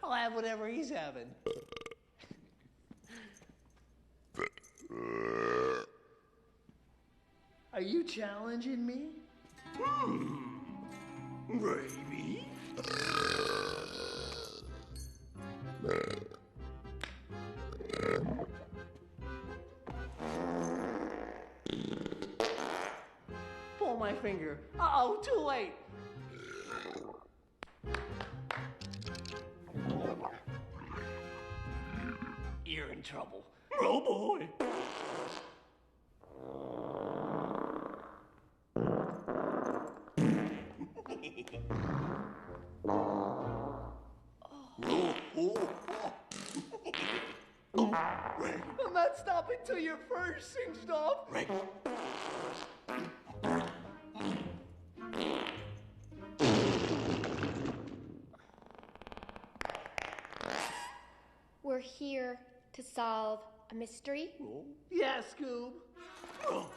I'll have whatever he's having. Are you challenging me? Maybe. Pull my finger. Uh-oh, too late. You're in trouble. Oh boy. I'm not stopping till your fur's singed off. Right. We're here to solve a mystery. Yeah, Scoob. Oh,